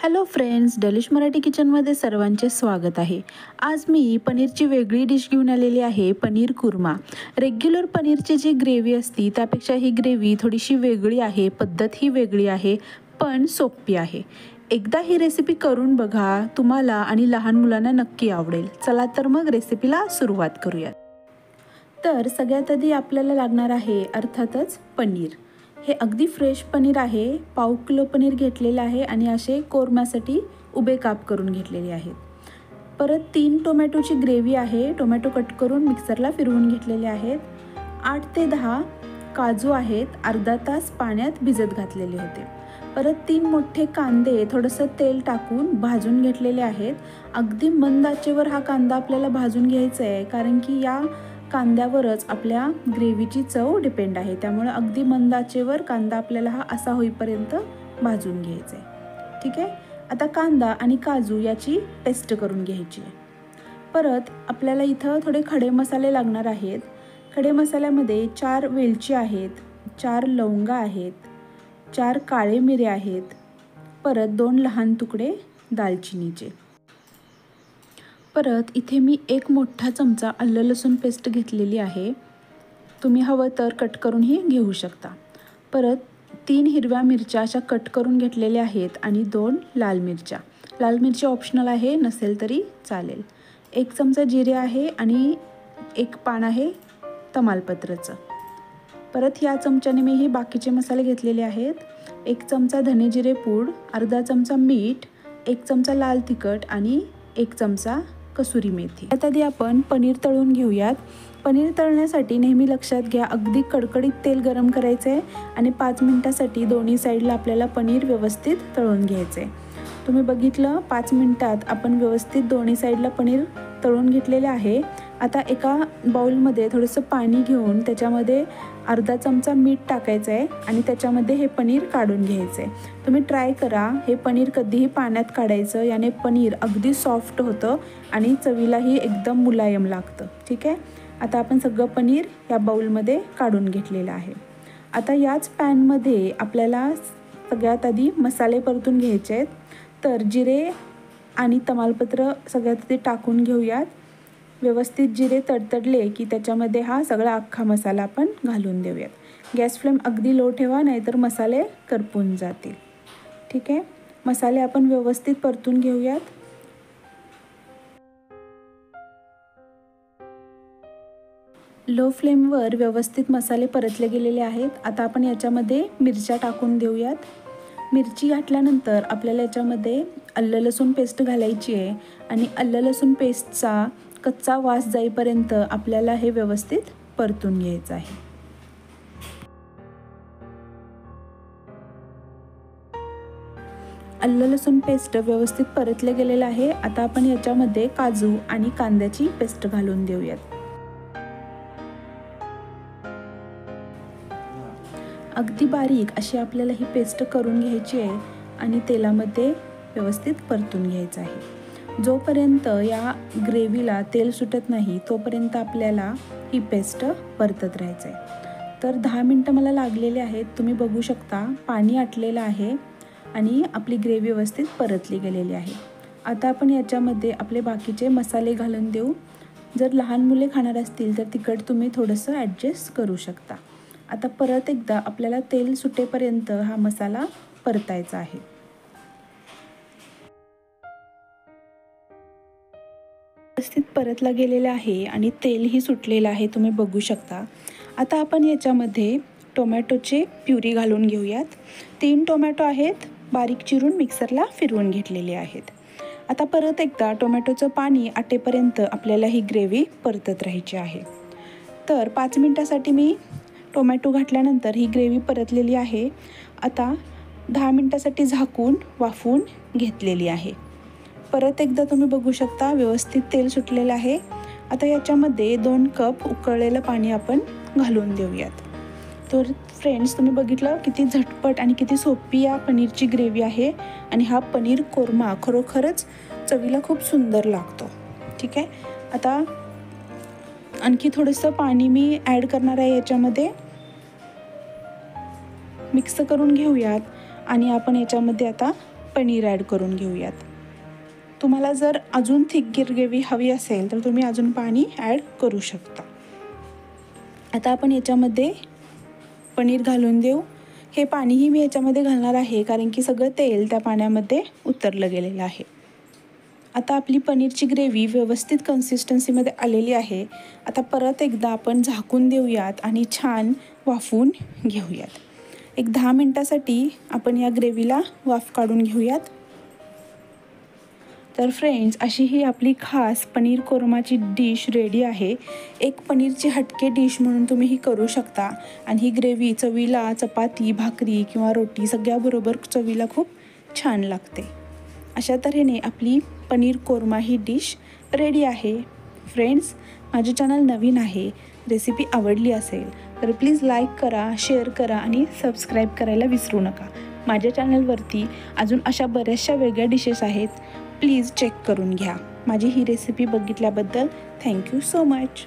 Hello friends, delish Marathi किचनमध्ये सर्वांचे स्वागत आहे। आज मी पनीरची वेगळी डिश घेऊन आलेली आहे, पनीर कुर्मा। रेग्युलर पनीरची जी ग्रेव्ही असती त्यापेक्षा ही ग्रेव्ही थोडीशी वेगळी आहे, पद्धत ही वेगळी आहे, पण सोपी आहे। एकदा ही रेसिपी करून बघा, तुम्हाला आणि लहान मुलांना नक्की आवडेल। चला तर मग रेसिपीला सुरुवात करूया। तर सगळ्यात आधी आपल्याला लागणार आहे अर्थातच पनीर। हे अगदी फ्रेश पनीर आहे। पाव किलो पनीर घेतलेले आहे आणि असे कोरम्यासाठी उभे काप करून घेतलेले आहेत। परत 3 टोमॅटोची ग्रेव्ही आहे। टोमॅटो कट करून मिक्सरला फिरवून घेतलेले आहेत। 8 ते 10 काजू आहेत, अर्धा तास पाण्यात भिजत घातलेले होते। परत 3 मोठे कांदे थोडंसं तेल टाकून भाजून घेतलेले आहेत। अगदी मंद आचेवर हा कांदा आपल्याला भाजून घ्यायचा आहे, कारण की या कांद्यावरच आपल्या ग्रेव्हीची चव डिपेंड आहे। त्यामुळे अगदी मंद आचेवर कांदा आपल्याला हा असा होईपर्यंत भाजून घ्यायचा आहे। ठीक आहे। आता कांदा आणि काजू याची पेस्ट करून घ्यायची आहे। परत आपल्याला इथं थोडे खडे मसाले लागणार आहेत। खडे मसाल्यामध्ये 4 वेलची आहेत, 4 लवंगा आहेत, 4 काळे मिरे आहेत, परत 2 लहान तुकडे दालचिनीचे। परत इथे मी 1 मोठा चमचा आलं लसूण पेस्ट घेतलेली आहे। तुम्ही हवं तर कट करूनही घेऊ शकता। परत 3 हिरव्या मिरच्या अशा कट करून घेतलेल्या आहेत आणि 2 लाल मिरच्या। लाल मिरची ऑप्शनल आहे, नसेल तरी चालेल। 1 चमचा जिरे आहे आणि 1 पान आहे तमालपत्राचं। परत या चमच्याने मी हे बाकीचे मसाले घेतलेले आहेत। 1 चमचा धने जिरे पूड, अर्धा चमचा मीठ, 1 चमचा लाल तिखट आणि 1 चमचा कसुरी मेथी। आता आधी आपण पनीर तळून घेऊयात। पनीर तळण्यासाठी नेहमी लक्षात घ्या, अगदी कडकडीत तेल गरम करायचं आहे आणि 5 मिनिटासाठी दोन्ही साईडला आपल्याला पनीर व्यवस्थित तळून घ्यायचं आहे। तुम्ही बघितलं, 5 मिनिटात आपण व्यवस्थित दोन्ही साईडला पनीर तळून घेतलेले आहे। आता एका बाउलमध्ये थोडंसं पाणी घेऊन त्याच्यामध्ये अर्धा चमचा मीठ टाकायचं आहे आणि त्याच्यामध्ये हे पनीर काढून घ्यायचं आहे। तुम्ही ट्राय करा, हे पनीर कधीही पाण्यात काढायचं, याने पनीर अगदी सॉफ्ट होतं आणि चवीलाही एकदम मुलायम लागतं। ठीक आहे। आता आपण सगळं पनीर या बाउलमध्ये काढून घेतलेलं आहे। आता याच पॅनमध्ये आपल्याला सगळ्यात आधी मसाले परतून घ्यायचे आहेत। तर जिरे आणि तमालपत्र सगळ्यात आधी टाकून घेऊयात। व्यवस्थित जिरे तडतडले की त्याच्यामध्ये हा सगळा अख्खा मसाला आपण घालून देऊयात। गॅस फ्लेम अगदी लो ठेवा, नाहीतर मसाले करपून जातील। ठीक आहे। मसाले आपण व्यवस्थित परतून घेऊयात। लो फ्लेमवर व्यवस्थित मसाले परतले गेलेले आहेत। आता आपण याच्यामध्ये मिरच्या टाकून देऊयात। मिरची घातल्यानंतर आपल्याला याच्यामध्ये आलं लसूण पेस्ट घालायची आहे आणि आलं लसूण पेस्टचा कच्चा वास जाईपर्यंत आपल्याला हे व्यवस्थित परतून घ्यायचं आहे। आलं लसूण पेस्ट व्यवस्थित परतले गेलेलं आहे। आता आपण याच्यामध्ये काजू आणि कांद्याची पेस्ट घालून देऊयात। अगदी बारीक अशी आपल्याला ही पेस्ट करून घ्यायची आहे आणि तेलामध्ये व्यवस्थित परतून घ्यायचं आहे। जोपर्यंत या ग्रेव्हीला तेल सुटत नाही तोपर्यंत आपल्याला ही पेस्ट परतत राहायचं आहे। तर 10 मिनटं मला लागलेले आहेत। तुम्ही बघू शकता, पाणी आटलेलं आहे आणि आपली ग्रेव्ही व्यवस्थित परतली गेलेली आहे। आता आपण याच्यामध्ये आपले बाकीचे मसाले घालून देऊ। जर लहान मुले खाणार असतील तर तिखट तुम्ही थोडंसं ॲडजस्ट करू शकता। आता परत एकदा आपल्याला तेल सुटेपर्यंत हा मसाला परतायचा आहे। व्यवस्थित परतला गेलेला आहे आणि तेलही सुटलेलं आहे, तुम्ही बघू शकता। आता आपण याच्यामध्ये टोमॅटोचे प्युरी घालून घेऊयात। 3 टोमॅटो आहेत, बारीक चिरून मिक्सरला फिरवून घेतलेले आहेत। आता परत एकदा टोमॅटोचं पाणी आटेपर्यंत आपल्याला ही ग्रेव्ही परतत राहायची आहे। तर 5 मिनिटासाठी मी टोमॅटो घातल्यानंतर ही ग्रेव्ही परतलेली आहे। आता 10 मिनिटासाठी झाकून वाफवून घेतलेली आहे। परत एकदा तुम्ही बघू शकता, व्यवस्थित तेल सुटलेलं आहे। आता याच्यामध्ये 2 कप उकळलेलं पाणी आपण घालून देऊयात। तर फ्रेंड्स, तुम्ही बघितलं किती झटपट आणि किती सोपी या पनीरची ग्रेव्ही आहे आणि हा पनीर कोरमा खरोखरच चवीला खूप सुंदर लागतो। ठीक आहे। आता आणखी थोडंसं पाणी मी ॲड करणार आहे याच्यामध्ये। मिक्स करून घेऊयात आणि आपण याच्यामध्ये आता पनीर ॲड करून घेऊयात. तुम्हाला जर अजून थिक ग्रेव्ही हवी असेल तर तुम्ही अजून पाणी ॲड करू शकता. आता आपण याच्यामध्ये पनीर घालून देऊ. हे पाणीही मी याच्यामध्ये घालणार आहे कारण की सगळं तेल त्या पाण्यामध्ये उतरलं गेलेलं आहे. आता आपली पनीरची ग्रेव्ही व्यवस्थित कन्सिस्टन्सीमध्ये आलेली आहे. आता परत एकदा आपण झाकून देऊयात आणि छान वाफवून घेऊयात. एक 10 मिनटासाठी आपण या ग्रेव्हीला वाफ काढून घेऊयात. तर फ्रेंड्स, अशी ही आपली खास पनीर कोरमाची डिश रेडी आहे. एक पनीरची हटके डिश म्हणून तुम्ही ही करू शकता आणि ही ग्रेव्ही चवीला चपाती, भाकरी किंवा रोटी सगळ्याबरोबर चवीला खूप छान लागते. अशा तऱ्हेने आपली पनीर कोरमा ही डिश रेडी आहे. फ्रेंड्स, माझे चॅनल नवीन आहे, रेसिपी आवडली असेल तर प्लीज लाईक करा, शेअर करा आणि सबस्क्राईब करायला विसरू नका. माझ्या चॅनलवरती अजून अशा बऱ्याचशा वेगळ्या डिशेस आहेत, प्लीज चेक करून घ्या. माझी ही रेसिपी बघितल्याबद्दल थँक्यू सो मच.